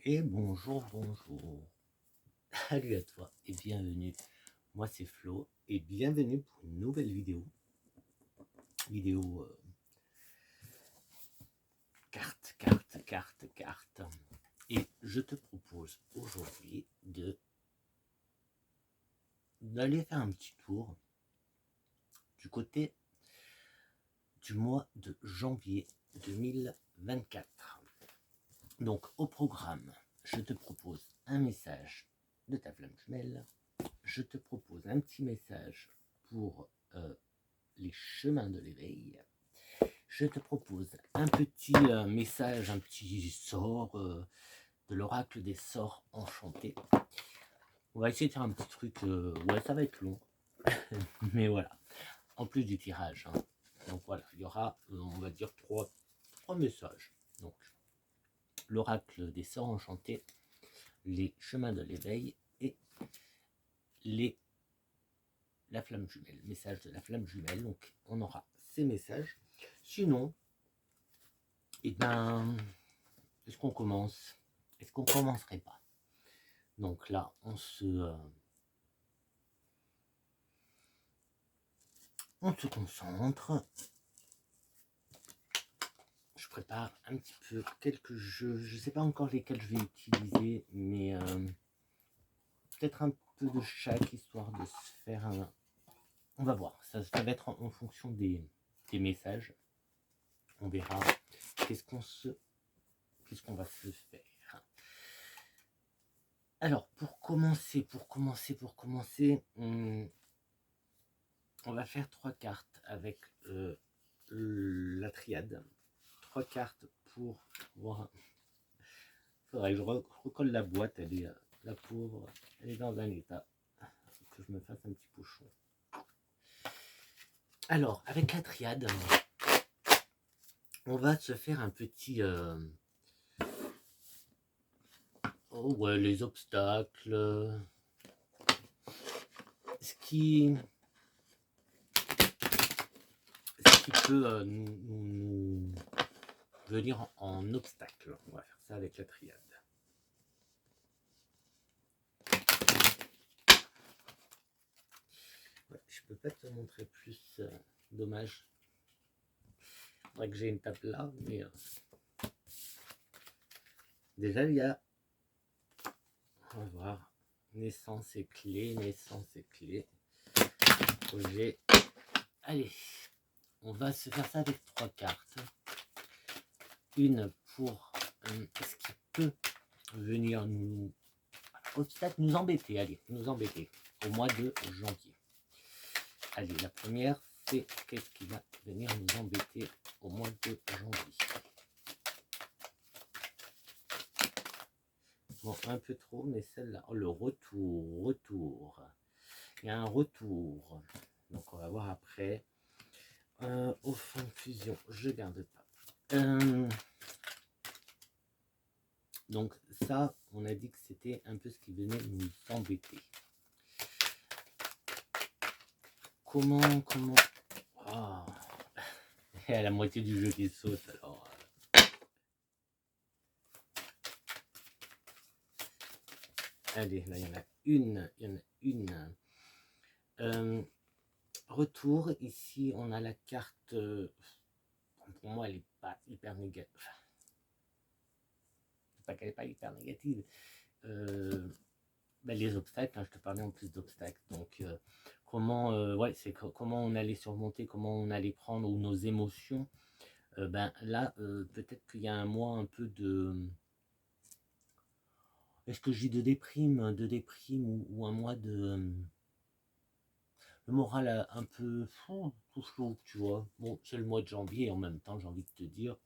Et bonjour, bonjour. Salut à toi et bienvenue. Moi c'est Flo et bienvenue pour une nouvelle vidéo. Carte. Et je te propose aujourd'hui d'aller faire un petit tour du côté du mois de janvier 2024. Donc au programme, je te propose un message de ta flamme jumelle. Je te propose un petit message pour les chemins de l'éveil. Je te propose un petit message, un petit sort de l'oracle des sorts enchantés. On va essayer de faire un petit truc, ouais ça va être long, mais voilà, en plus du tirage. Hein. Donc voilà, il y aura, on va dire, trois messages. Donc, l'oracle des sorts enchantés, les chemins de l'éveil et la flamme jumelle, message de la flamme jumelle. Donc on aura ces messages. Sinon, eh ben, est-ce qu'on commence? Est-ce qu'on commencerait pas? Donc là, on se concentre. Je prépare un petit peu quelques jeux. Je ne sais pas encore lesquels je vais utiliser, mais peut-être un peu de chaque, histoire de se faire un... On va voir, ça va être en fonction des messages. On verra qu'est-ce qu'on va se faire. Alors, pour commencer, on va faire 3 cartes avec la triade. 3 cartes pour voir. Faudrait que je recolle la boîte, elle est, la pauvre, elle est dans un état. Que je me fasse un petit pochon. Alors, avec la triade, on va se faire un petit... oh ouais, les obstacles. Ce qui peut nous venir en obstacle. On va faire ça avec la triade. Ouais, je peux pas te montrer plus, dommage. Faudrait que j'ai une table là, mais déjà il y a, on va voir, naissance et clé, projet. Allez, on va se faire ça avec 3 cartes. Une pour ce qui peut venir nous embêter, allez, nous embêter au mois de janvier. Allez, la première, c'est qu'est-ce qui va venir nous embêter au mois de janvier. Bon, un peu trop, mais celle-là, oh, le retour. Il y a un retour. Donc, on va voir après. Au fond de fusion, je garde pas. Donc, ça, on a dit que c'était un peu ce qui venait nous embêter. Comment... Oh. Il y a la moitié du jeu qui saute, alors... Allez, là, il y en a une. Retour, ici, on a la carte... pour moi, elle n'est pas hyper négative. Enfin, pas qu'elle n'est pas hyper négative. Ben, les obstacles, hein, je te parlais en plus d'obstacles. Donc, ouais, c'est comment on allait surmonter, comment on allait prendre, ou nos émotions. Ben là, peut-être qu'il y a un mois un peu de... Est-ce que je dis de déprime ou un mois de... le moral un peu tout chaud, tu vois. Bon, c'est le mois de janvier, en même temps, j'ai envie de te dire,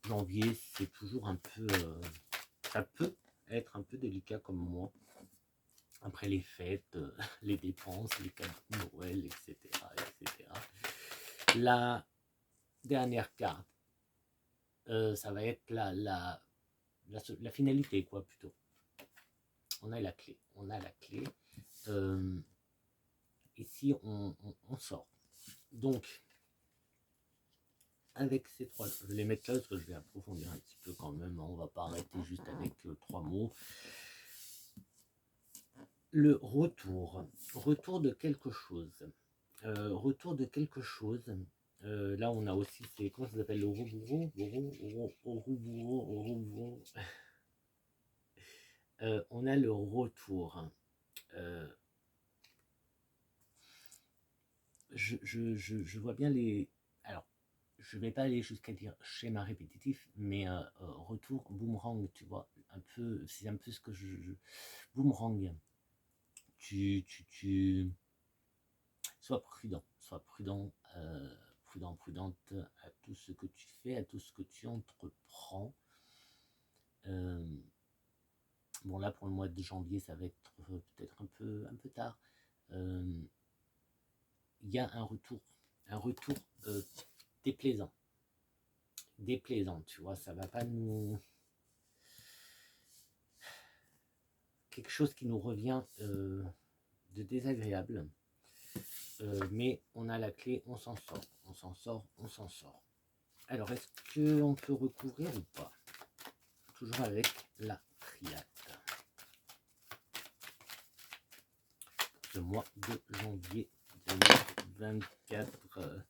janvier, c'est toujours un peu... ça peut être un peu délicat comme mois. Après les fêtes, les dépenses, les cadeaux de Noël, etc. La dernière carte, ça va être la finalité, quoi, plutôt. On a la clé. Ici, on sort. Donc, avec ces trois-là. Je vais les mettre là parce que je vais approfondir un petit peu quand même. On va pas arrêter juste avec 3 mots. Le retour. Retour de quelque chose. Retour de quelque chose. Là, on a aussi, comment ça s'appelle, le Ouroboros, Ouroboros. On a le retour. Je vois bien les... Alors, je vais pas aller jusqu'à dire schéma répétitif, mais retour, boomerang, tu vois, c'est un peu ce que boomerang. Sois prudente à tout ce que tu fais, à tout ce que tu entreprends. Bon, là, pour le mois de janvier, ça va être peut-être un peu tard. Il y a un retour déplaisant, tu vois, ça va pas nous... Quelque chose qui nous revient de désagréable, mais on a la clé, on s'en sort. Alors, est-ce qu'on peut recouvrir ou pas? Toujours avec la triade. Le mois de janvier 2024.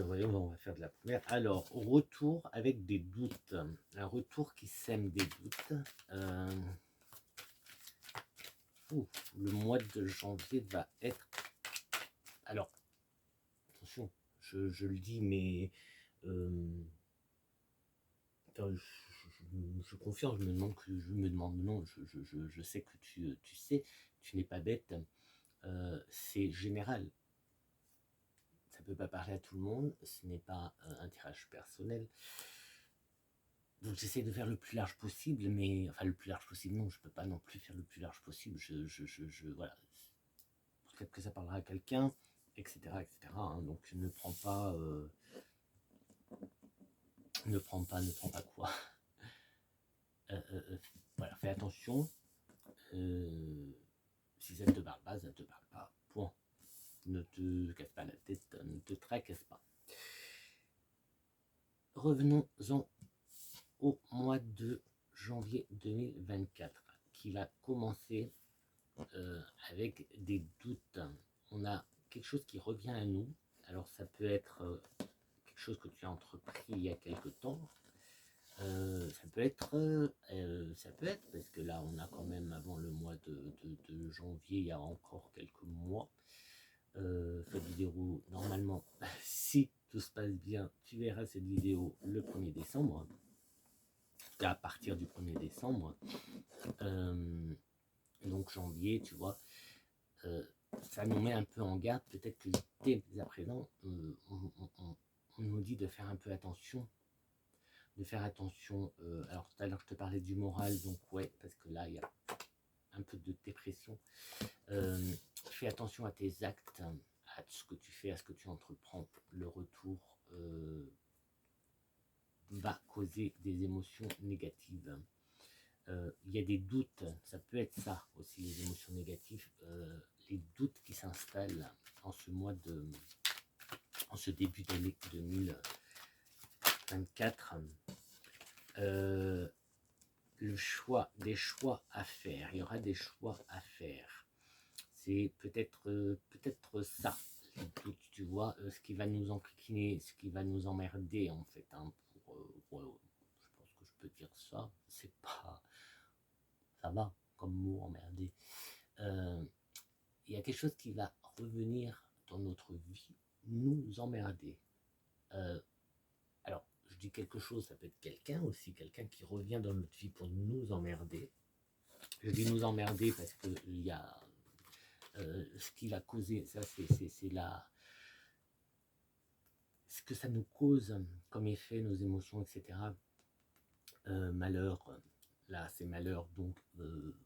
Voyons, on va faire de la première. Alors, retour avec des doutes. Un retour qui sème des doutes. Le mois de janvier va être... Alors, attention, je le dis, mais... je confirme, je me demande, non, je sais que tu sais, tu n'es pas bête. C'est général. Ça ne peut pas parler à tout le monde, ce n'est pas un tirage personnel. Donc j'essaie de faire le plus large possible, mais enfin le plus large possible, non, je peux pas non plus faire le plus large possible. Voilà. Peut-être que ça parlera à quelqu'un, etc., hein, donc ne prends pas quoi. Voilà, fais attention. Si ça ne te parle pas, ça ne te parle pas. Point. Ne te casse pas la tête, ne te tracasse pas. Revenons-en au mois de janvier 2024, qui va commencer avec des doutes. On a quelque chose qui revient à nous. Alors ça peut être quelque chose que tu as entrepris il y a quelque temps. Ça peut être parce que là on a quand même avant le mois de janvier, il y a encore quelques mois. Cette vidéo, normalement, si tout se passe bien, tu verras cette vidéo le 1er décembre. À partir du 1er décembre. Donc janvier, tu vois, ça nous met un peu en garde. Peut-être que dès à présent, on nous dit de faire un peu attention. Alors tout à l'heure, je te parlais du moral, donc ouais, parce que là, il y a un peu de dépression. Fais attention à tes actes, à ce que tu fais, à ce que tu entreprends. Le retour va causer des émotions négatives. Il y a des doutes, ça peut être ça aussi, les émotions négatives, les doutes qui s'installent en ce début d'année 2024. Des choix à faire, il y aura des choix à faire. C'est peut-être ça, les doutes, tu vois, ce qui va nous enquiquiner, ce qui va nous emmerder en fait, hein, je pense que je peux dire ça, c'est pas... Ça va comme mot, emmerdé. Il y a quelque chose qui va revenir dans notre vie, nous emmerder. Alors, je dis quelque chose, ça peut être quelqu'un aussi, quelqu'un qui revient dans notre vie pour nous emmerder. Je dis nous emmerder parce que il y a ce qui va causer, ça c'est là, ce que ça nous cause comme effet, nos émotions, etc. Malheur. Là, c'est malheur, donc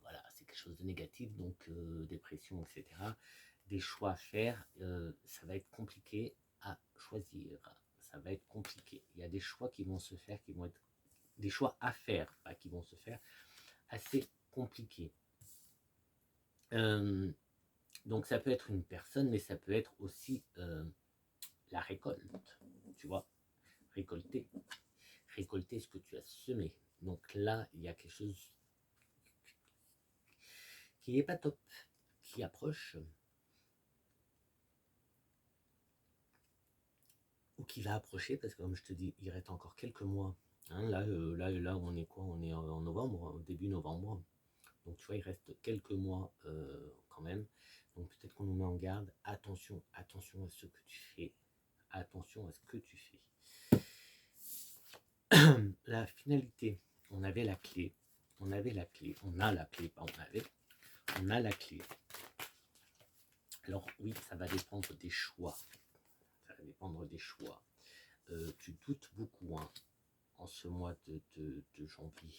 voilà, c'est quelque chose de négatif, donc dépression, etc. Des choix à faire, ça va être compliqué à choisir. Ça va être compliqué. Il y a des choix qui vont se faire, qui vont être des choix à faire, pas qui vont se faire, assez compliqués. Donc ça peut être une personne, mais ça peut être aussi la récolte, tu vois, récolter ce que tu as semé. Donc là, il y a quelque chose qui n'est pas top, qui approche, ou qui va approcher, parce que comme je te dis, il reste encore quelques mois. Hein, là, on est quoi? On est en novembre, début novembre. Donc tu vois, il reste quelques mois quand même. Donc peut-être qu'on nous met en garde. Attention à ce que tu fais. Attention à ce que tu fais. La finalité, on avait la clé. On a la clé, pas on a la clé. Alors oui, ça va dépendre des choix. Ça va dépendre des choix. Tu doutes beaucoup hein, en ce mois de janvier.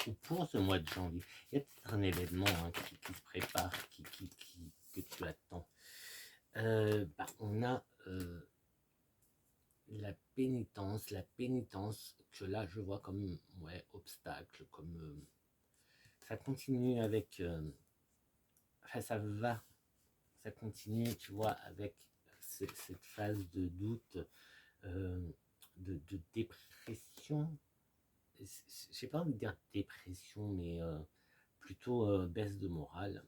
Ou pour ce mois de janvier. Il y a peut-être un événement hein, qui se prépare, que tu attends. On a la pénitence que là je vois comme obstacle, comme ça continue avec ça continue, tu vois, avec cette phase de doute, de dépression. J'ai pas envie de dire dépression, mais plutôt baisse de morale.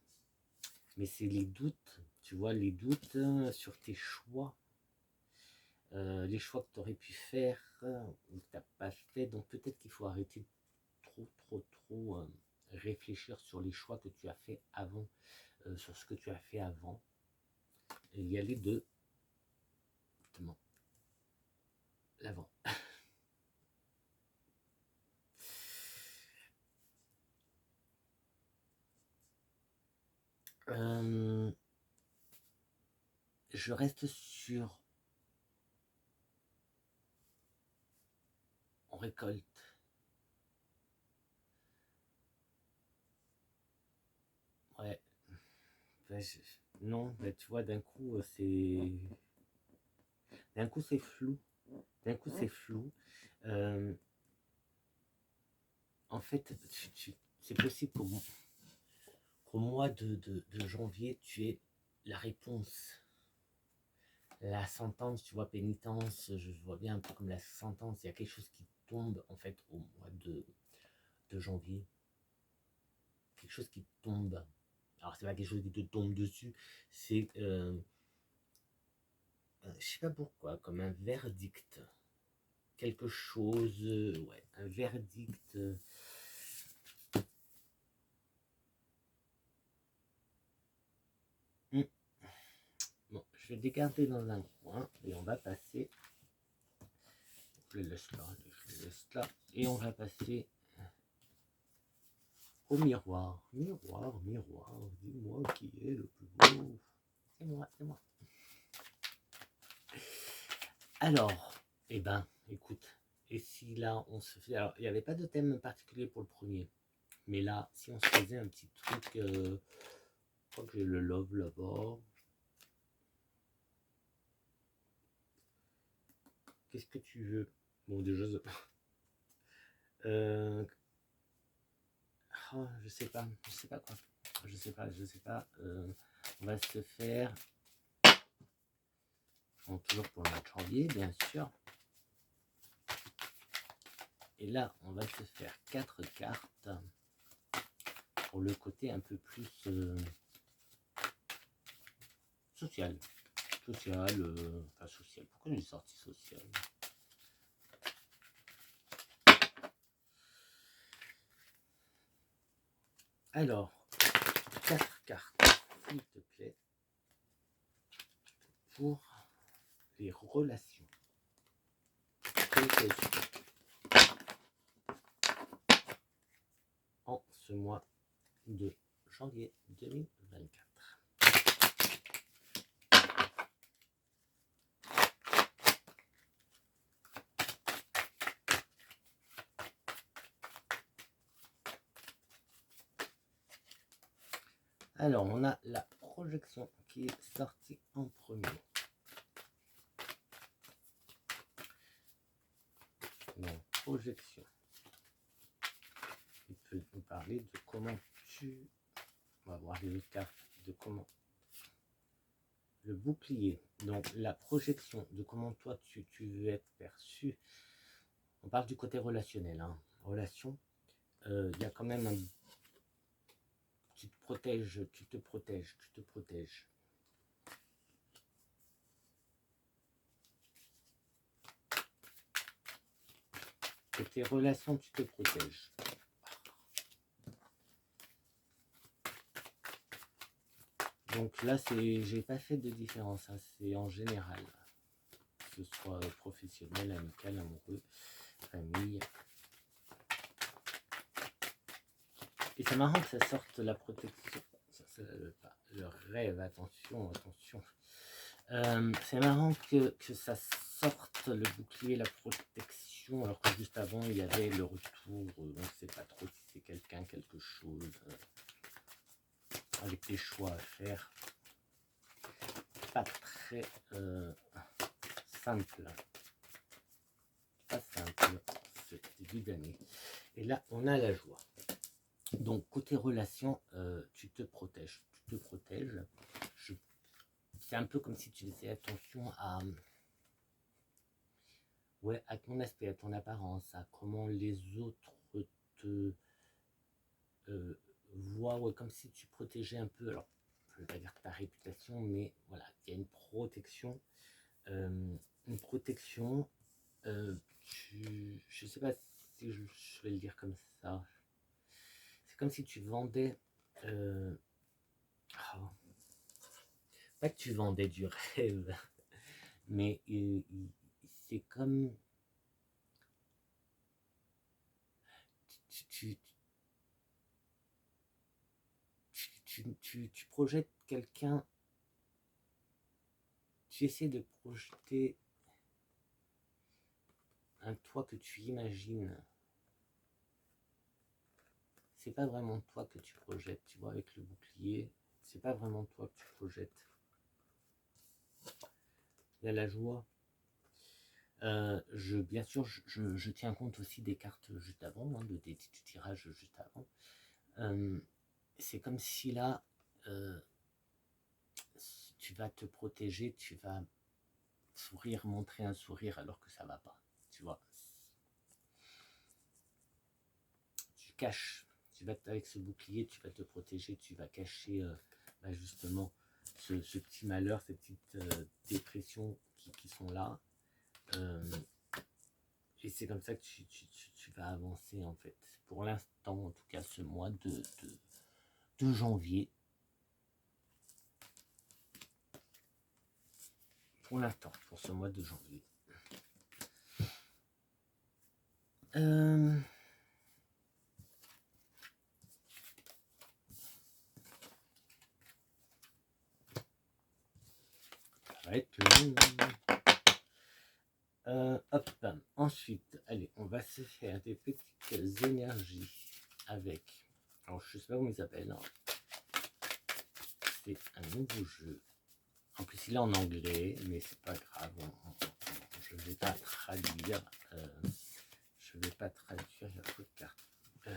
Mais c'est les doutes, tu vois, les doutes sur tes choix, les choix que tu aurais pu faire ou que tu n'as pas fait. Donc peut-être qu'il faut arrêter trop réfléchir sur les choix que tu as fait avant, sur ce que tu as fait avant, et y aller de l'avant. Je reste sur on récolte. Ouais. Non, tu vois, d'un coup, c'est flou. D'un coup, c'est flou. En fait, c'est possible qu'au mois de janvier, tu aies la réponse. La sentence, tu vois, pénitence, je vois bien un peu comme la sentence. Il y a quelque chose qui tombe, en fait, au mois de janvier. Quelque chose qui tombe. Alors, c'est pas quelque chose qui te tombe dessus, c'est, je sais pas pourquoi, comme un verdict. Quelque chose, un verdict. Bon, je vais décarter dans un coin et on va passer. Je le laisse là, et on va passer au miroir. Miroir, dis-moi qui est le plus beau. C'est moi. Alors, écoute, et si là on se fait. Alors, il n'y avait pas de thème particulier pour le premier, mais là, si on se faisait un petit truc. Je crois que j'ai le love là-bas. Qu'est-ce que tu veux? Bon, déjà. Je sais pas quoi. Je sais pas. On va se faire. Donc, toujours pour le mois de janvier, bien sûr. Et là, on va se faire 4 cartes pour le côté un peu plus social. Social. Pourquoi j'ai sorti social? Alors, 4 cartes, s'il te plaît, pour les relations. En ce mois de janvier 2024. Alors, on a la projection qui est sortie en premier. Donc, projection. Il peut nous parler de comment tu... On va voir les autres cartes, de comment le bouclier, donc la projection de comment toi tu veux être perçu. On parle du côté relationnel, hein. Relation, il y a quand même un... Tu te protèges, tu te protèges, tu te protèges. Côté relation, tu te protèges. Donc là, j'ai pas fait de différence, hein, c'est en général, que ce soit professionnel, amical, amoureux, famille. Et c'est marrant que ça sorte la protection, le rêve, attention, attention. C'est marrant que ça sorte le bouclier, la protection, alors que juste avant il y avait le retour, on ne sait pas trop si c'est quelqu'un, quelque chose, avec des choix à faire. Pas très simple. Pas simple, c'est début d'année. Et là, on a la joie. Donc, côté relation, tu te protèges. Tu te protèges. C'est un peu comme si tu faisais attention à... Ouais, à ton aspect, à ton apparence, à comment les autres te voient, ouais, comme si tu protégeais un peu, alors je ne veux pas dire ta réputation, mais voilà, il y a une protection, je ne sais pas si je vais le dire comme ça, c'est comme si tu vendais, pas que tu vendais du rêve, mais c'est comme, tu, tu projettes quelqu'un, tu essaies de projeter un toi que tu imagines. C'est pas vraiment toi que tu projettes, tu vois, avec le bouclier, c'est pas vraiment toi que tu projettes. Il y a la joie. Bien sûr, je tiens compte aussi des cartes juste avant, hein, du tirage juste avant. C'est comme si là, tu vas te protéger, tu vas sourire, montrer un sourire alors que ça va pas, tu vois. Tu caches, avec ce bouclier, tu vas te protéger, tu vas cacher justement ce petit malheur, ces petites dépressions qui sont là. Et c'est comme ça que tu vas avancer en fait. Pour l'instant, en tout cas, ce mois de janvier. Pour l'instant, pour ce mois de janvier. Ça va être long. Hop, ensuite, allez, on va se faire des petites énergies avec. Alors, je sais pas comment il s'appelle. Hein. C'est un nouveau jeu. En plus, il est en anglais, mais c'est pas grave. Je vais pas traduire. Je vais pas traduire. Il y a trop de cartes. Je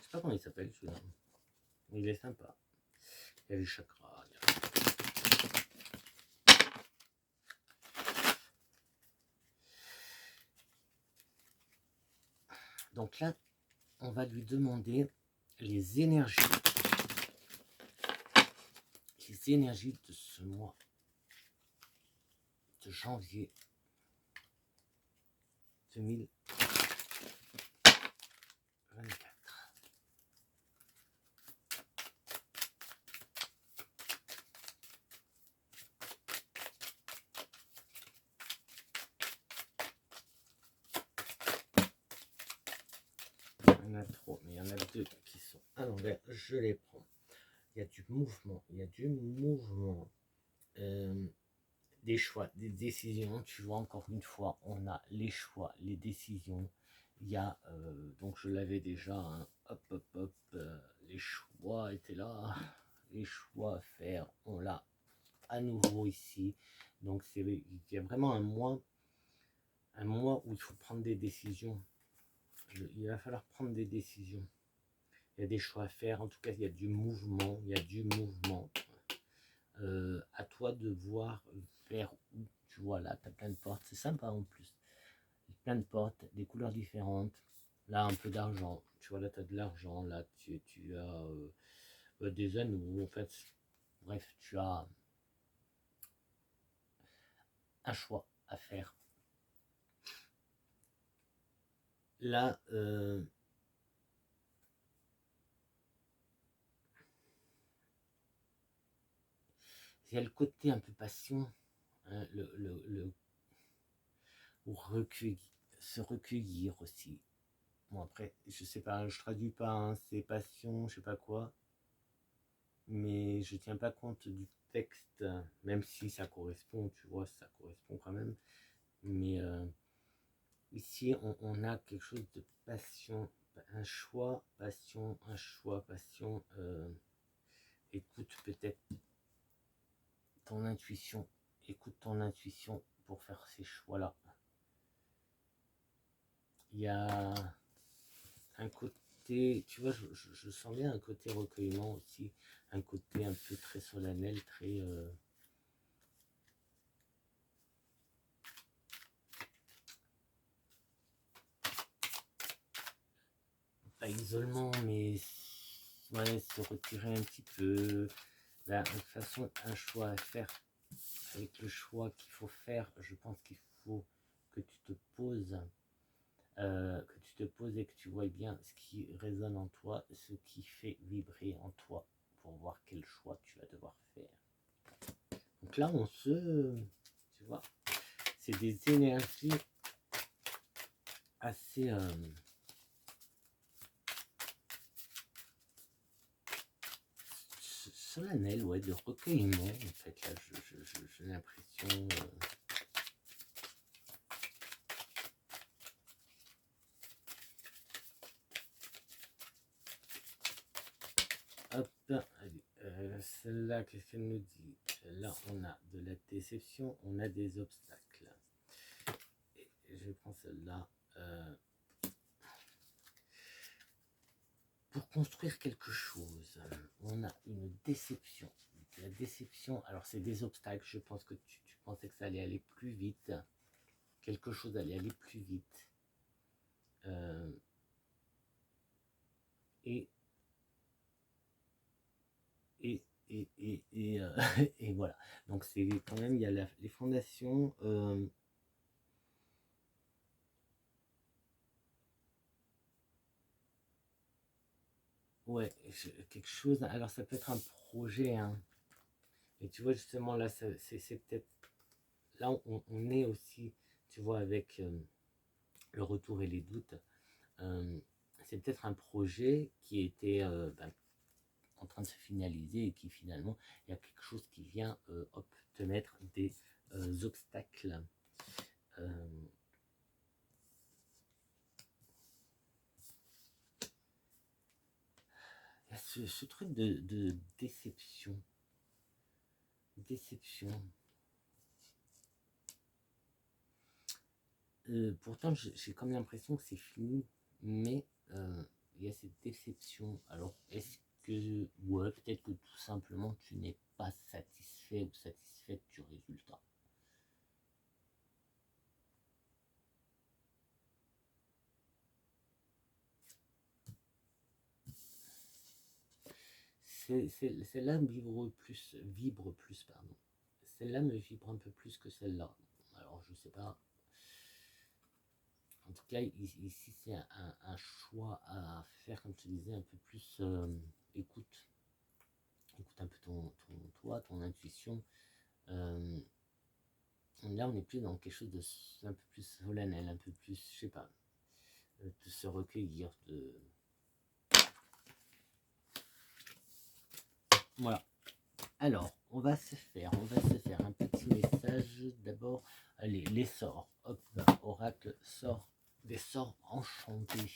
sais pas comment il s'appelle celui-là. Mais il est sympa. Il y a les chakras. Donc là, on va lui demander les énergies de ce mois de janvier 2024. Il y en a trop, mais il y en a deux qui sont à l'envers. Je les prends. Il y a du mouvement, des choix, des décisions. Tu vois, encore une fois, on a les choix, les décisions. Il y a, donc je l'avais déjà, hein, hop, les choix étaient là, les choix à faire, on l'a à nouveau ici. Donc il y a vraiment un mois où il faut prendre des décisions. Il va falloir prendre des décisions. Il y a des choix à faire. En tout cas, il y a du mouvement. Il y a du mouvement. À toi de voir vers où. Tu vois, là, tu as plein de portes. C'est sympa en plus. Plein de portes, des couleurs différentes. Là, un peu d'argent. Tu vois, là, tu as de l'argent. Là, tu as des anneaux. En fait, bref, tu as un choix à faire. Là, il y a le côté un peu passion, hein, ou se recueillir aussi. Bon, après, je sais pas, je traduis pas, hein, c'est passion, je sais pas quoi, mais je tiens pas compte du texte, même si ça correspond, tu vois, ça correspond quand même. Mais ici, on a quelque chose de passion, un choix, passion, un choix, passion. Écoute peut-être ton intuition, écoute ton intuition pour faire ces choix-là. Il y a un côté, tu vois, je sens bien un côté recueillement aussi, un côté un peu très solennel, très... pas isolement, mais ouais, se retirer un petit peu. Là, de toute façon, un choix à faire. Avec le choix qu'il faut faire, je pense qu'il faut que tu te poses, et que tu vois bien ce qui résonne en toi, ce qui fait vibrer en toi, pour voir quel choix tu vas devoir faire. Donc là, tu vois, c'est des énergies assez solennelles, ouais, de recueillement. En fait, là, j'ai l'impression. Hop, celle-là, qu'est-ce qu'elle nous dit? Là, on a de la déception, on a des obstacles. Et je prends celle-là. Pour construire quelque chose, on a une déception. La déception, alors c'est des obstacles. Je pense que tu pensais que ça allait aller plus vite. Quelque chose allait aller plus vite. Et et voilà. Donc c'est quand même, il y a les fondations. Ouais, quelque chose. Alors ça peut être un projet, hein. Et tu vois justement là, c'est peut-être là on est aussi, tu vois, avec le retour et les doutes. C'est peut-être un projet qui était en train de se finaliser et qui finalement, il y a quelque chose qui vient hop, te mettre des obstacles. Il y a ce truc de déception. Déception. Pourtant, j'ai comme l'impression que c'est fini, mais il y a cette déception. Alors, est-ce que, ouais, peut-être que tout simplement tu n'es pas satisfait ou satisfaite du résultat. Celle-là vibre plus, pardon. Celle-là me vibre un peu plus que celle-là. Alors, je sais pas. En tout cas, ici, c'est un choix à faire, comme je te disais, un peu plus écoute. Écoute un peu toi, ton intuition. Là, on est plus dans quelque chose de un peu plus solennel, un peu plus, je sais pas, de se recueillir, de... Voilà. Alors, on va se faire un petit message d'abord. Allez, les sorts. Hop, oracle sort des sorts enchantés.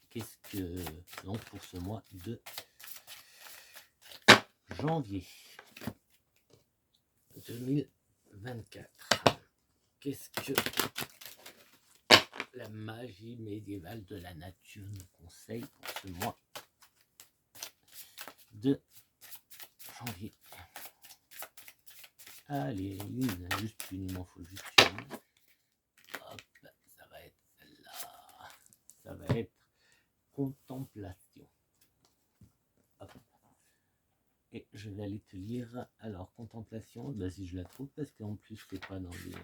Qu'est-ce que... Donc, pour ce mois de janvier 2024. Qu'est-ce que la magie médiévale de la nature nous conseille pour ce mois de janvier. Allez, juste une, il m'en faut juste une. Hop, ça va être celle-là. Ça va être contemplation. Hop. Et je vais aller te lire. Alors, contemplation, bah, si je la trouve, parce qu'en plus, c'est pas dans les.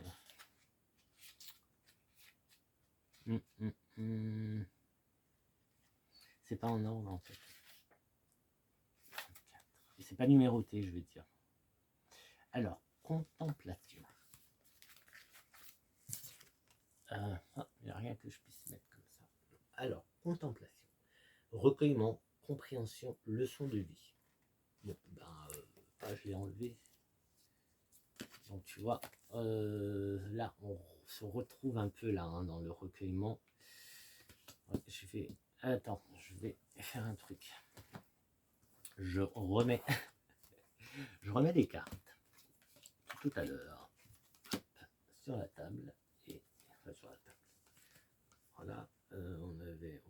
C'est pas en ordre en fait. Et c'est pas numéroté, je veux dire. Alors, contemplation. Il n'y a rien que je puisse mettre comme ça. Alors, contemplation. Recueillement, compréhension, leçon de vie. Bon, je l'ai enlevé. Donc tu vois, là, on se retrouve un peu là dans le recueillement. Ouais, attends, je vais faire un truc. Je remets des cartes tout à l'heure sur la table et enfin, sur la table. Voilà, on avait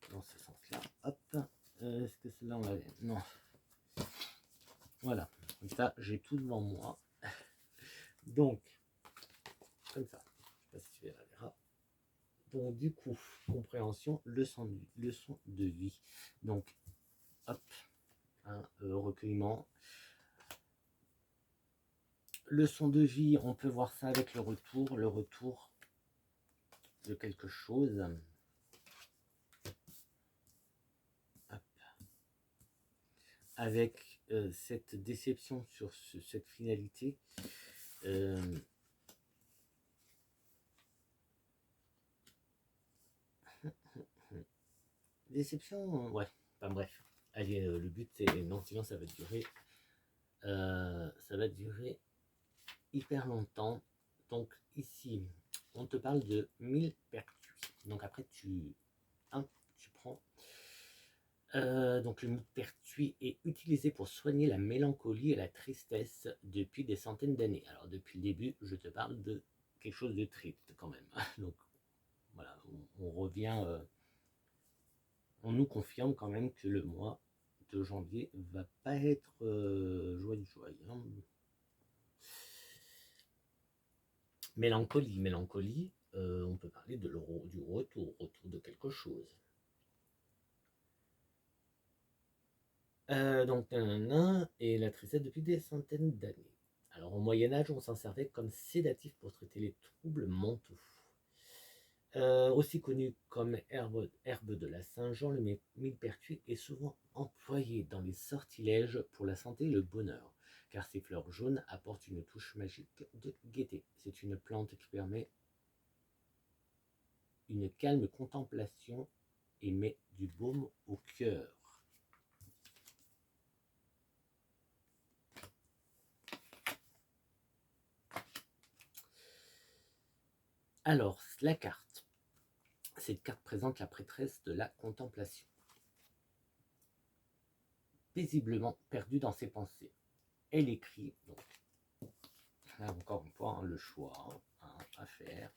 dans ce sens-là. Hop, est-ce que celle-là on l'avait? Non. Voilà, comme ça j'ai tout devant moi. Donc, comme ça, je sais pas si tu verras. Donc du coup, compréhension, leçon de vie. Donc, hop, recueillement. Leçon de vie, on peut voir ça avec le retour de quelque chose. Hop. Avec cette déception sur cette finalité. Déception, ouais, enfin bref. Allez, le but c'est, non, sinon ça va durer hyper longtemps. Donc ici, on te parle de millepertuis. Donc après tu prends. Donc le millepertuis est utilisé pour soigner la mélancolie et la tristesse depuis des centaines d'années. Alors depuis le début, je te parle de quelque chose de triste quand même. Donc voilà, on revient, on nous confirme quand même que le mois de janvier va pas être joyeux. Hein. Mélancolie, on peut parler du retour de quelque chose. Donc, et la tristesse depuis des centaines d'années. Alors, au Moyen-Âge, on s'en servait comme sédatif pour traiter les troubles mentaux. Aussi connu comme herbe de la Saint-Jean, le millepertuis est souvent employé dans les sortilèges pour la santé et le bonheur, car ses fleurs jaunes apportent une touche magique de gaieté. C'est une plante qui permet une calme contemplation et met du baume au cœur. Alors, la carte. Cette carte présente la prêtresse de la contemplation. Paisiblement perdue dans ses pensées. Elle écrit, donc, là encore une fois, le choix à faire.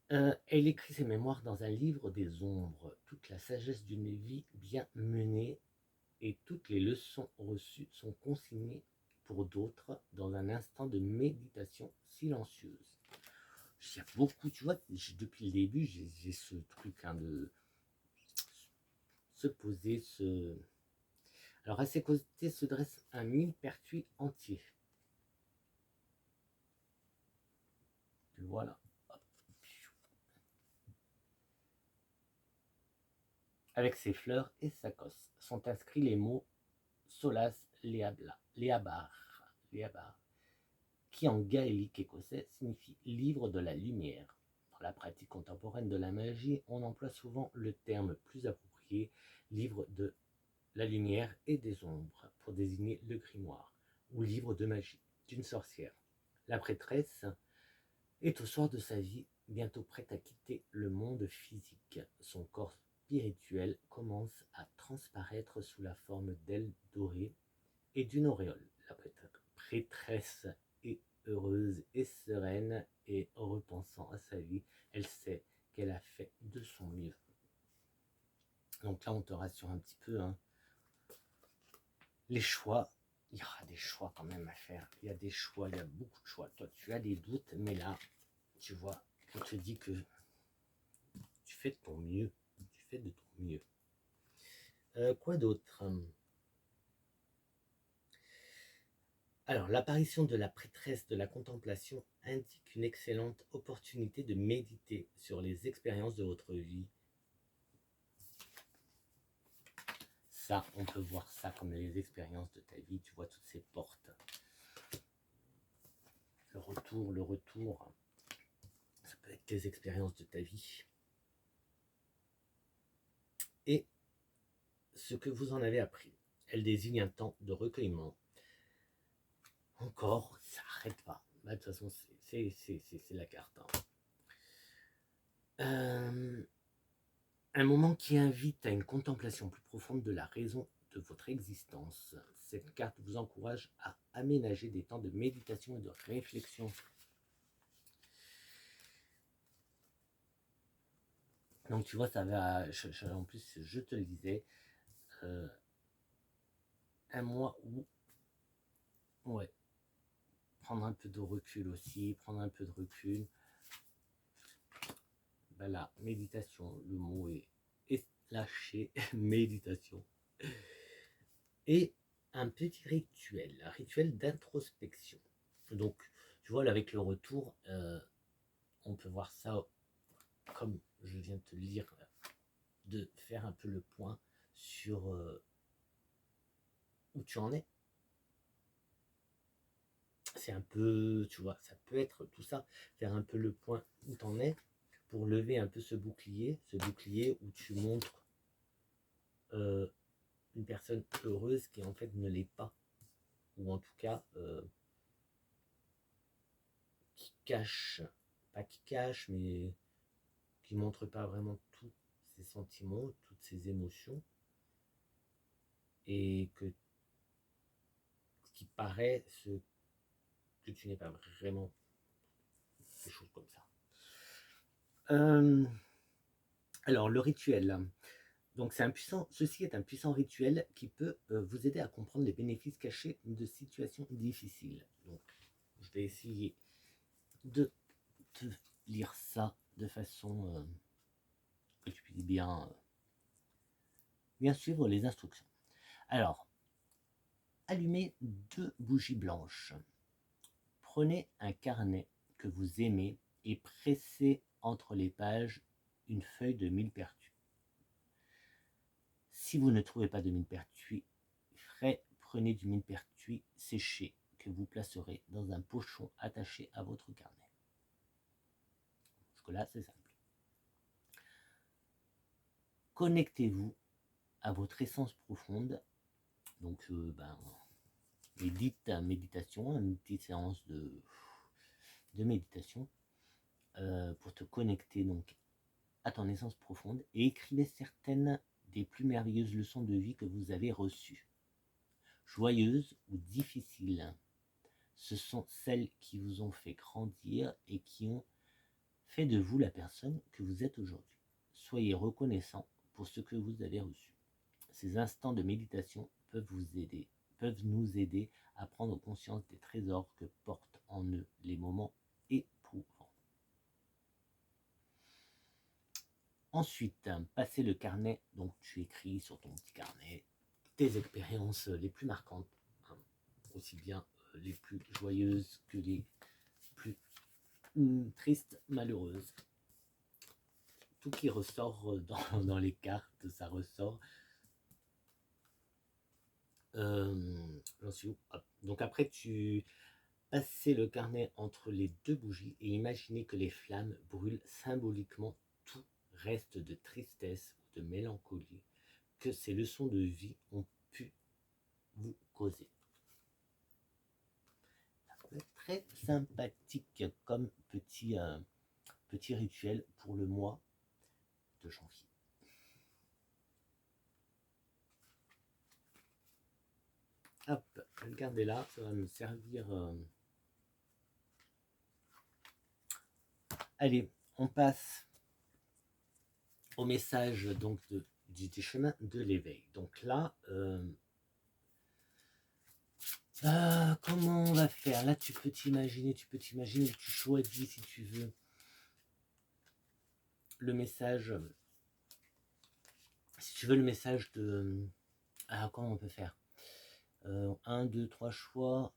Elle écrit ses mémoires dans un livre des ombres. Toute la sagesse d'une vie bien menée et toutes les leçons reçues sont consignées pour d'autres dans un instant de méditation silencieuse. Il y a beaucoup, tu vois, depuis le début, j'ai ce truc de se poser, Alors à ses côtés se dresse un millepertuis entier. Voilà. Avec ses fleurs et sa cosse sont inscrits les mots Solas Leabar, qui en gaélique écossais signifie livre de la lumière. Dans la pratique contemporaine de la magie, on emploie souvent le terme plus approprié, livre de la lumière et des ombres, pour désigner le grimoire, ou livre de magie, d'une sorcière. La prêtresse est au soir de sa vie, bientôt prête à quitter le monde physique. Son corps spirituel commence à transparaître sous la forme d'ailes dorées et d'une auréole. La prêtresse est heureuse et sereine, et en repensant à sa vie, elle sait qu'elle a fait de son mieux. Donc là, on te rassure un petit peu, hein. Les choix, il y aura des choix quand même à faire. Il y a des choix, il y a beaucoup de choix. Toi, tu as des doutes, mais là, tu vois, on te dit que tu fais de ton mieux. Tu fais de ton mieux. Quoi d'autre? Alors, l'apparition de la prêtresse de la contemplation indique une excellente opportunité de méditer sur les expériences de votre vie. Ça, on peut voir ça comme les expériences de ta vie. Tu vois toutes ces portes. Le retour. Ça peut être tes expériences de ta vie. Et ce que vous en avez appris. Elle désigne un temps de recueillement. Encore, ça n'arrête pas. Bah, de toute façon, c'est la carte. Hein. Un moment qui invite à une contemplation plus profonde de la raison de votre existence. Cette carte vous encourage à aménager des temps de méditation et de réflexion. Donc tu vois, ça va, en plus je te le disais, un mois où, ouais, prendre un peu de recul aussi, prendre un peu de recul. Ben là, méditation, le mot est lâché, méditation. Et un petit rituel, un rituel d'introspection. Donc, tu vois, là, avec le retour, on peut voir ça comme je viens de te le dire, de faire un peu le point sur où tu en es. C'est un peu, tu vois, ça peut être tout ça, faire un peu le point où tu en es pour lever un peu ce bouclier où tu montres une personne heureuse qui en fait ne l'est pas, ou en tout cas qui cache, pas qui cache, mais qui montre pas vraiment tous ses sentiments, toutes ses émotions, et que ce qui paraît ce que tu n'es pas vraiment, des choses comme ça. Alors le rituel, donc ceci est un puissant rituel qui peut vous aider à comprendre les bénéfices cachés de situations difficiles. Donc je vais essayer de te lire ça de façon que tu puisses bien suivre les instructions. Alors, allumez 2 bougies blanches. Prenez un carnet que vous aimez et pressez entre les pages une feuille de millepertuis. Si vous ne trouvez pas de millepertuis frais, prenez du millepertuis séché que vous placerez dans un pochon attaché à votre carnet. Jusque-là, c'est simple. Connectez-vous à votre essence profonde. Donc, médite, méditation, une petite séance de méditation pour te connecter donc à ton essence profonde, et écrivez certaines des plus merveilleuses leçons de vie que vous avez reçues. Joyeuses ou difficiles, ce sont celles qui vous ont fait grandir et qui ont fait de vous la personne que vous êtes aujourd'hui. Soyez reconnaissant pour ce que vous avez reçu. Ces instants de méditation peuvent nous aider à prendre conscience des trésors que portent en eux les moments éprouvants. Ensuite, passez le carnet, donc tu écris sur ton petit carnet tes expériences les plus marquantes, hein, aussi bien les plus joyeuses que les plus tristes, malheureuses. Tout qui ressort dans les cartes, ça ressort. Donc après, tu passez le carnet entre les 2 bougies et imaginez que les flammes brûlent symboliquement tout reste de tristesse ou de mélancolie que ces leçons de vie ont pu vous causer. Ça peut être très sympathique comme petit rituel pour le mois de janvier. Hop, je vais le garder là, ça va me servir Allez, on passe au message donc du chemin de l'éveil. Donc là, comment on va faire? Là, tu peux t'imaginer, tu choisis si tu veux le message. Si tu veux le message de... Ah, comment on peut faire? 1, 2, 3 choix.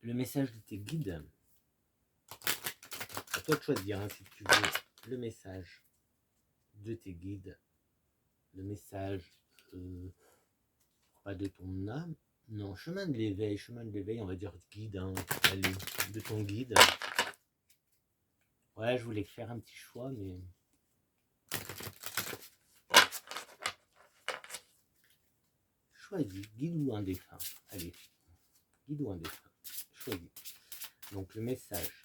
Le message de tes guides. À toi de choisir hein, si tu veux le message de tes guides. Le message pas de ton âme. Non, chemin de l'éveil, on va dire guide. Hein, allez, de ton guide. Ouais, je voulais faire un petit choix, mais... Choisis, guide ou un défunt. Allez, guide ou un défunt. Choisis. Donc le message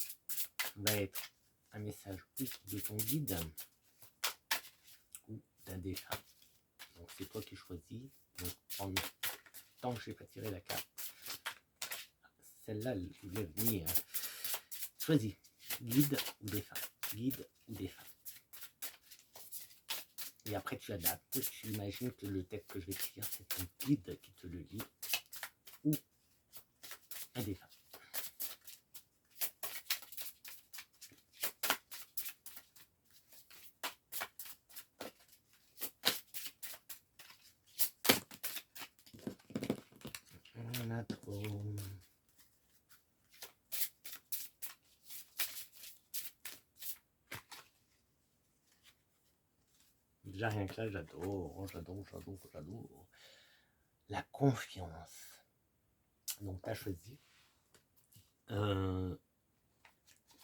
va être un message de ton guide ou d'un défunt. Donc c'est toi qui choisis. Donc tant que je n'ai pas tiré la carte, celle-là, elle voulait venir. Choisis, guide ou défunt. Guide ou défunt. Et après tu adaptes, tu imagines que le texte que je vais te lire, c'est ton guide qui te le lit ou un défunt. On a trop. Déjà rien que là, j'adore. La confiance. Donc tu as choisi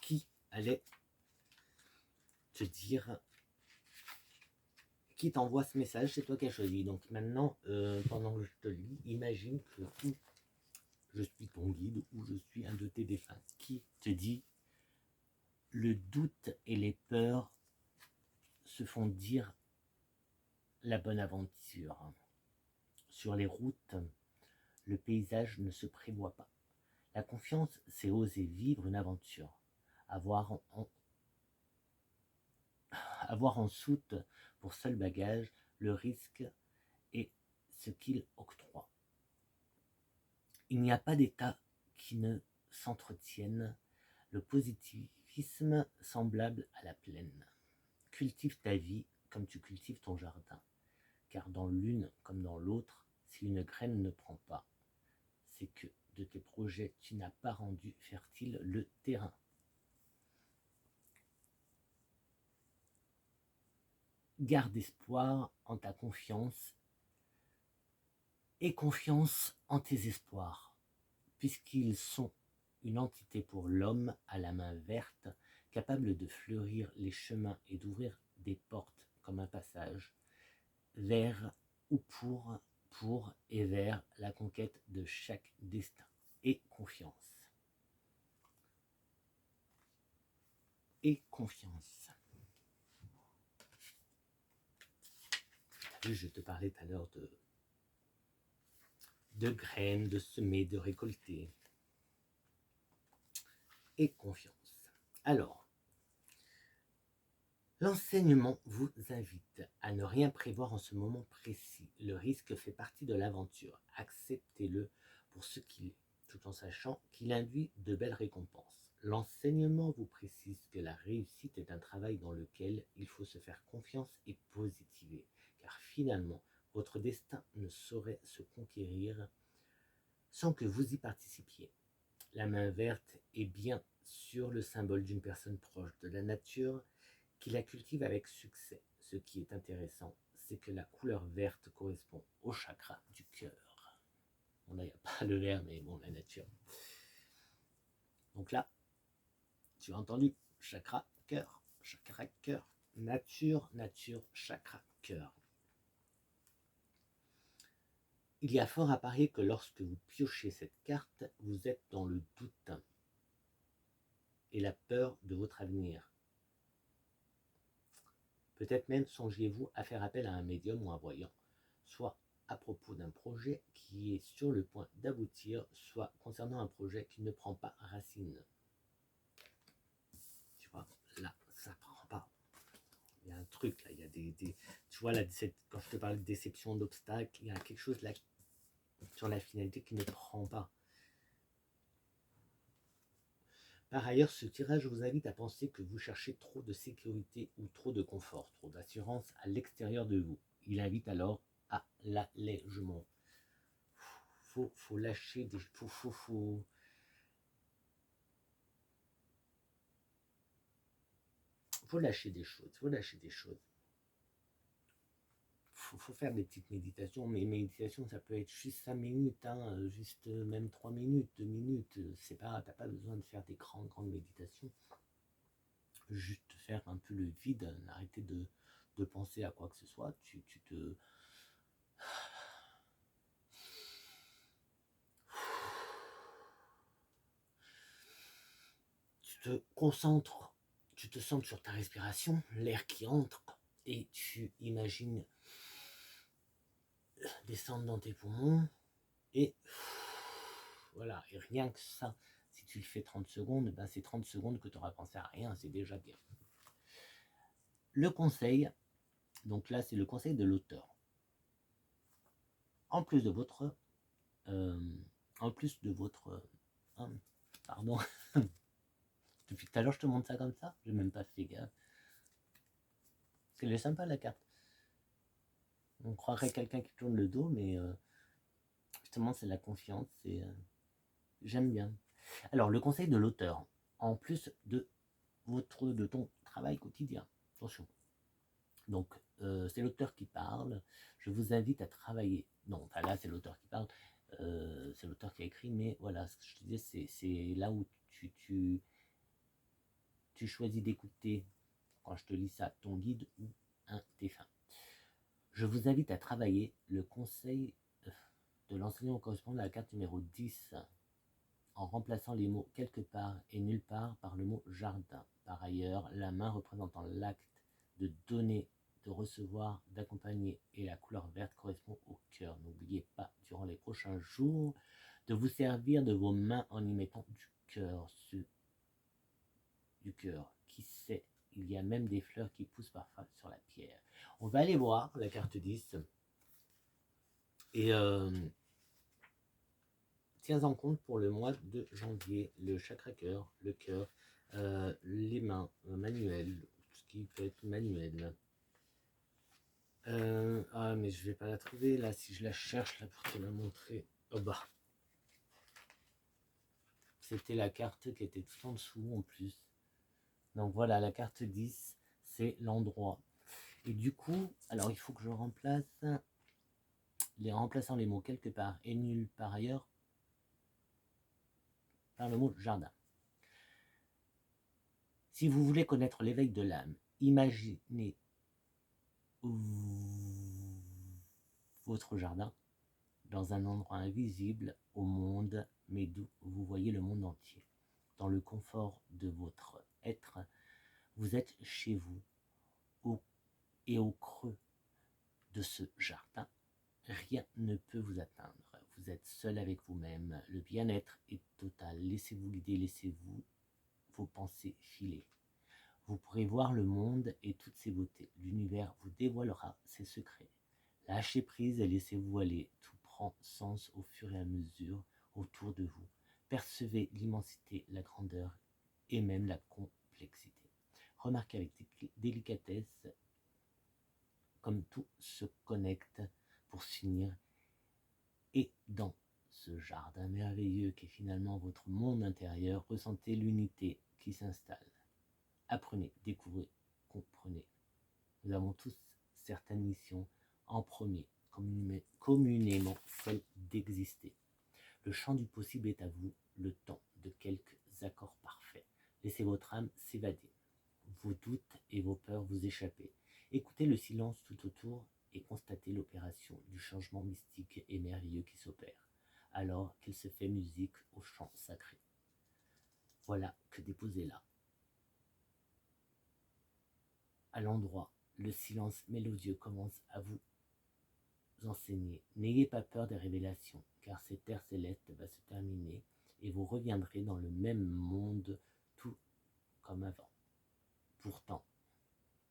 qui allait te dire, qui t'envoie ce message, c'est toi qui as choisi. Donc maintenant, pendant que je te lis, imagine que je suis ton guide ou je suis un de tes défunts qui te dit: le doute et les peurs se font dire la bonne aventure. Sur les routes, le paysage ne se prévoit pas. La confiance, c'est oser vivre une aventure, avoir en soute pour seul bagage le risque et ce qu'il octroie. Il n'y a pas d'état qui ne s'entretienne, le positivisme semblable à la plaine. Cultive ta vie comme tu cultives ton jardin, car dans l'une comme dans l'autre, si une graine ne prend pas, c'est que de tes projets tu n'as pas rendu fertile le terrain. Garde espoir en ta confiance et confiance en tes espoirs, puisqu'ils sont une entité pour l'homme à la main verte, capable de fleurir les chemins et d'ouvrir des portes comme un passage, vers ou pour et vers la conquête de chaque destin. Et confiance. Et confiance. Je te parlais tout à l'heure de graines, de semer, de récolter. Et confiance. Alors, l'enseignement vous invite à ne rien prévoir en ce moment précis. Le risque fait partie de l'aventure. Acceptez-le pour ce qu'il est, tout en sachant qu'il induit de belles récompenses. L'enseignement vous précise que la réussite est un travail dans lequel il faut se faire confiance et positiver, car finalement, votre destin ne saurait se conquérir sans que vous y participiez. La main verte est bien sûr le symbole d'une personne proche de la nature qui la cultive avec succès. Ce qui est intéressant, c'est que la couleur verte correspond au chakra du cœur. Bon, là, il n'y a pas le vert, mais bon, la nature. Donc là, tu as entendu chakra, cœur, nature, chakra, cœur. Il y a fort à parier que lorsque vous piochez cette carte, vous êtes dans le doute et la peur de votre avenir. Peut-être même songiez-vous à faire appel à un médium ou un voyant, soit à propos d'un projet qui est sur le point d'aboutir, soit concernant un projet qui ne prend pas racine. Tu vois, là, ça prend pas. Il y a un truc là, il y a tu vois là, quand je te parle de déception, d'obstacle, il y a quelque chose là sur la finalité qui ne prend pas. Par ailleurs, ce tirage vous invite à penser que vous cherchez trop de sécurité ou trop de confort, trop d'assurance à l'extérieur de vous. Il invite alors à l'allègement. Faut lâcher des... Faut lâcher des choses, faut faire des petites méditations, mais méditation, ça peut être juste 5 minutes, hein, juste même 3 minutes, 2 minutes, t'as pas besoin de faire des grandes méditations, juste faire un peu le vide, arrêter de penser à quoi que ce soit, tu te concentres, tu te centres sur ta respiration, l'air qui entre, et tu imagines descendre dans tes poumons, et voilà, et rien que ça, si tu le fais 30 secondes, ben c'est 30 secondes que tu auras pensé à rien, c'est déjà bien. Le conseil, donc là c'est le conseil de l'auteur. En plus de votre pardon, depuis tout à l'heure je te montre ça comme ça, j'ai même pas fait gaffe. Parce qu'elle est sympa la carte. On croirait quelqu'un qui tourne le dos, mais justement c'est la confiance, j'aime bien. Alors le conseil de l'auteur, en plus de ton travail quotidien, attention. Donc c'est l'auteur qui parle, je vous invite à travailler. Non, enfin là c'est l'auteur qui parle, c'est l'auteur qui a écrit, mais voilà, ce que je te disais, c'est là où tu choisis d'écouter, quand je te lis ça, ton guide ou un défunt. Je vous invite à travailler le conseil de l'enseignant correspondant à la carte numéro 10, en remplaçant les mots quelque part et nulle part par le mot jardin. Par ailleurs, la main représentant l'acte de donner, de recevoir, d'accompagner et la couleur verte correspond au cœur. N'oubliez pas, durant les prochains jours, de vous servir de vos mains en y mettant du cœur. Qui sait, il y a même des fleurs qui poussent parfois sur la pierre. On va aller voir la carte 10 et tiens en compte pour le mois de janvier, le chakra cœur, le cœur, les mains manuelles, ce qui peut être manuel. Ah mais je vais pas la trouver là, si je la cherche là pour te la montrer. Oh bah, c'était la carte qui était tout en dessous en plus. Donc voilà, la carte 10, c'est l'endroit. Et du coup, alors il faut que je remplace, remplaçant les mots quelque part et nulle part ailleurs par le mot jardin. Si vous voulez connaître l'éveil de l'âme, imaginez votre jardin dans un endroit invisible au monde, mais d'où vous voyez le monde entier. Dans le confort de votre être, vous êtes chez vous, et au creux de ce jardin, rien ne peut vous atteindre. Vous êtes seul avec vous-même, le bien-être est total. Laissez-vous guider, laissez-vous vos pensées filer. Vous pourrez voir le monde et toutes ses beautés. L'univers vous dévoilera ses secrets. Lâchez prise et laissez-vous aller. Tout prend sens au fur et à mesure autour de vous. Percevez l'immensité, la grandeur et même la complexité. Remarquez avec délicatesse comme tout se connecte pour s'unir. Et dans ce jardin merveilleux qui est finalement votre monde intérieur, ressentez l'unité qui s'installe. Apprenez, découvrez, comprenez. Nous avons tous certaines missions en premier, communément celle d'exister. Le champ du possible est à vous, le temps de quelques accords parfaits. Laissez votre âme s'évader, vos doutes et vos peurs vous échapper. Écoutez le silence tout autour et constatez l'opération du changement mystique et merveilleux qui s'opère, alors qu'il se fait musique au chant sacré. Voilà que déposé là, à l'endroit, le silence mélodieux commence à vous enseigner. N'ayez pas peur des révélations, car cette ère céleste va se terminer et vous reviendrez dans le même monde tout comme avant. Pourtant,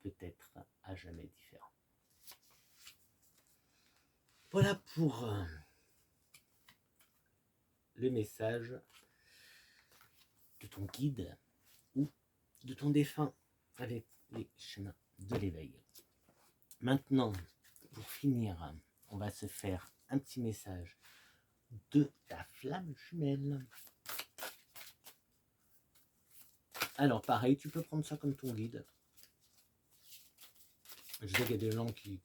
peut-être à jamais différent. Voilà pour le message de ton guide ou de ton défunt avec les chemins de l'éveil. Maintenant, pour finir, on va se faire un petit message de ta flamme jumelle. Alors pareil, tu peux prendre ça comme ton guide. Je sais qu'il y a des gens qui...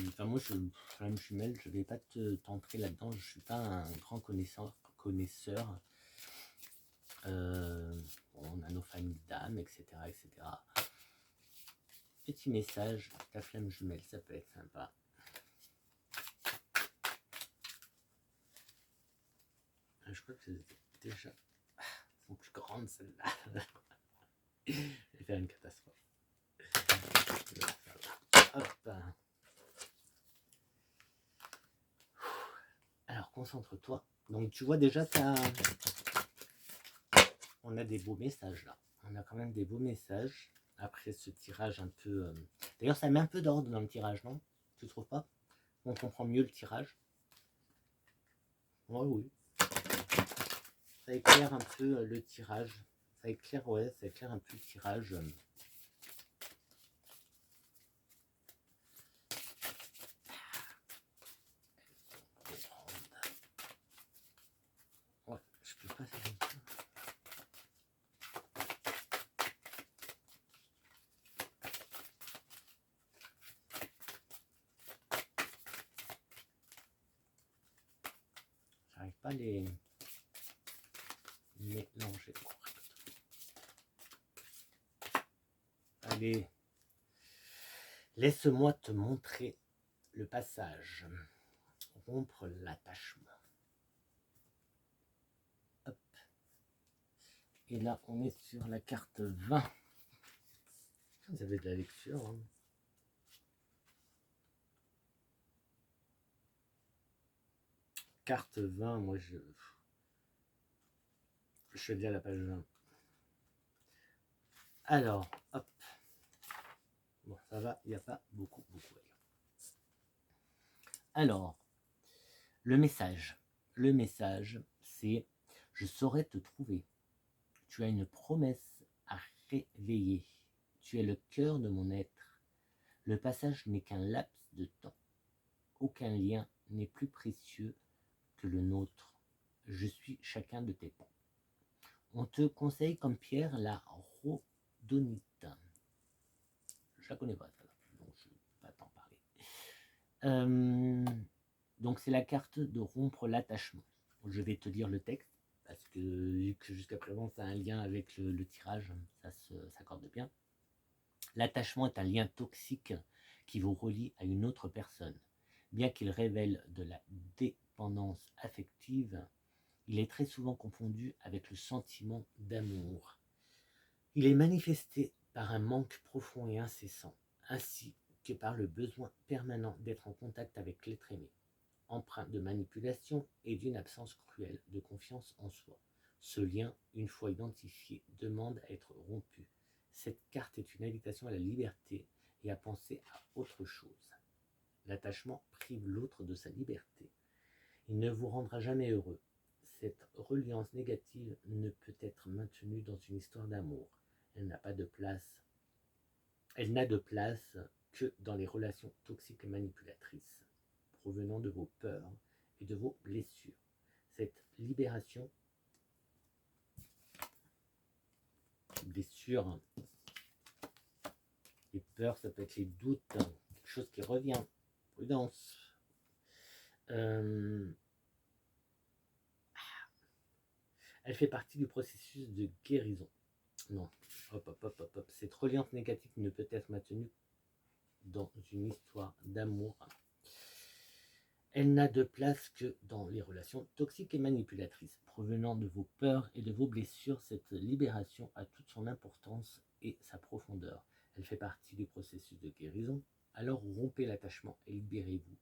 Enfin moi, flamme jumelle, je ne vais pas t'entrer là-dedans. Je ne suis pas un grand connaisseur. On a nos familles d'âmes, etc., etc. Petit message, ta flamme jumelle, ça peut être sympa. Je crois que c'est déjà... Elles sont plus grandes celles-là. Je vais faire une catastrophe. Hop. Alors concentre-toi. Donc tu vois déjà, on a des beaux messages là. On a quand même des beaux messages. Après ce tirage un peu... D'ailleurs ça met un peu d'ordre dans le tirage, non? Tu trouves pas? On comprend mieux le tirage. Ouais, oui. Ça éclaire un peu le tirage. Ça éclaire, ouais, ça éclaire un peu le tirage. Ouais, je peux pas faire ça. J'arrive pas à les mélanger. Allez, laisse-moi te montrer le passage. Rompre l'attachement. Hop. Et là, on est sur la carte 20. Vous avez de la lecture. Hein. Carte 20, moi je suis déjà à la page 20. Alors, hop. Bon, ça va, il n'y a pas beaucoup à lire. Alors, le message. Le message, c'est « Je saurai te trouver. Tu as une promesse à réveiller. Tu es le cœur de mon être. Le passage n'est qu'un laps de temps. Aucun lien n'est plus précieux que le nôtre. Je suis chacun de tes pans. » On te conseille comme pierre la rhodonite. Je la connais pas, donc je ne vais pas t'en parler. Donc c'est la carte de rompre l'attachement. Je vais te lire le texte, parce que vu que jusqu'à présent ça a un lien avec le tirage, ça s'accorde bien. L'attachement est un lien toxique qui vous relie à une autre personne. Bien qu'il révèle de la dépendance affective, il est très souvent confondu avec le sentiment d'amour. Il est manifesté par un manque profond et incessant, ainsi que par le besoin permanent d'être en contact avec l'être aimé, empreint de manipulation et d'une absence cruelle de confiance en soi. Ce lien, une fois identifié, demande à être rompu. Cette carte est une invitation à la liberté et à penser à autre chose. L'attachement prive l'autre de sa liberté. Il ne vous rendra jamais heureux. Cette reliance négative ne peut être maintenue dans une histoire d'amour. Elle n'a de place que dans les relations toxiques et manipulatrices, provenant de vos peurs et de vos blessures. Cette libération, blessures, les peurs, ça peut être les doutes, quelque chose qui revient, prudence. Elle fait partie du processus de guérison. Non, hop. Cette reliance négative ne peut être maintenue dans une histoire d'amour. Elle n'a de place que dans les relations toxiques et manipulatrices. Provenant de vos peurs et de vos blessures, cette libération a toute son importance et sa profondeur. Elle fait partie du processus de guérison. Alors rompez l'attachement et libérez-vous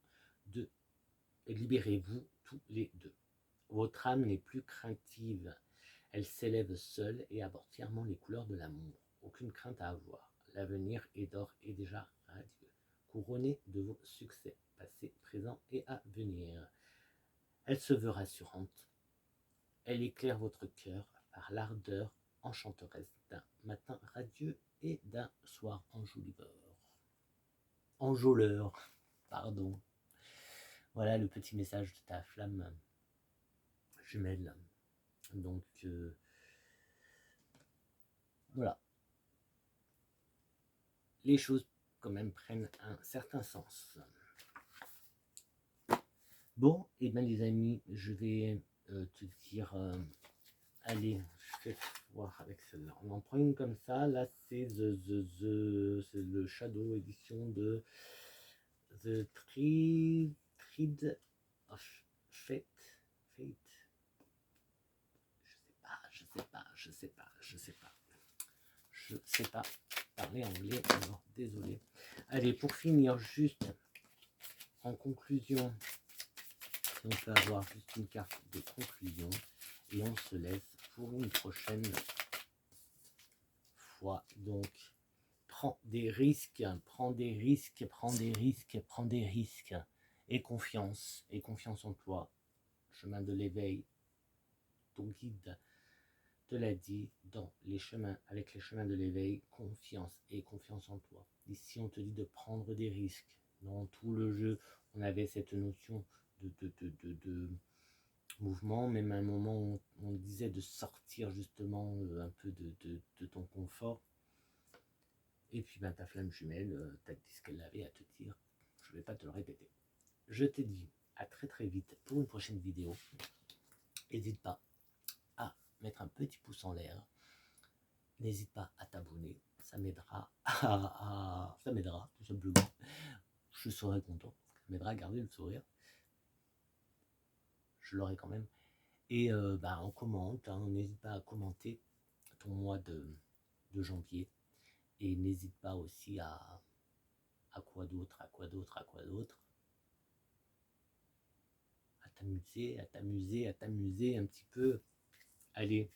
de libérez-vous tous les deux. Votre âme n'est plus craintive, elle s'élève seule et aborde fièrement les couleurs de l'amour. Aucune crainte à avoir, l'avenir est d'or et déjà radieux, couronné de vos succès, passés, présents et à venir. Elle se veut rassurante, elle éclaire votre cœur par l'ardeur enchanteresse d'un matin radieux et d'un soir enjôleur, pardon. Voilà le petit message de ta flamme jumelle. Donc voilà, les choses quand même prennent un certain sens. Bon, et bien les amis, je vais te dire, allez, je vais voir avec celle-là. On en prend une comme ça, là c'est c'est le Shadow édition de The Thread of Fate. Je sais pas parler anglais, alors désolé. Allez, pour finir, juste en conclusion, si on peut avoir juste une carte de conclusion, et on se laisse pour une prochaine fois. Donc, prends des risques, et confiance en toi. Chemin de l'éveil, ton guide te l'a dit, avec les chemins de l'éveil, confiance en toi. Ici, on te dit de prendre des risques. Dans tout le jeu, on avait cette notion de mouvement, même à un moment, on disait de sortir justement un peu de ton confort. Et puis, ta flamme jumelle, t'as dit ce qu'elle avait à te dire. Je ne vais pas te le répéter. Je te dis à très très vite pour une prochaine vidéo. N'hésite pas à mettre un petit pouce en l'air. N'hésite pas à t'abonner, ça m'aidera ça m'aidera tout simplement. Je serai content, ça m'aidera à garder le sourire. Je l'aurai quand même. Et on commente, n'hésite pas à commenter ton mois de janvier. Et n'hésite pas aussi à quoi d'autre, à t'amuser un petit peu. Allez,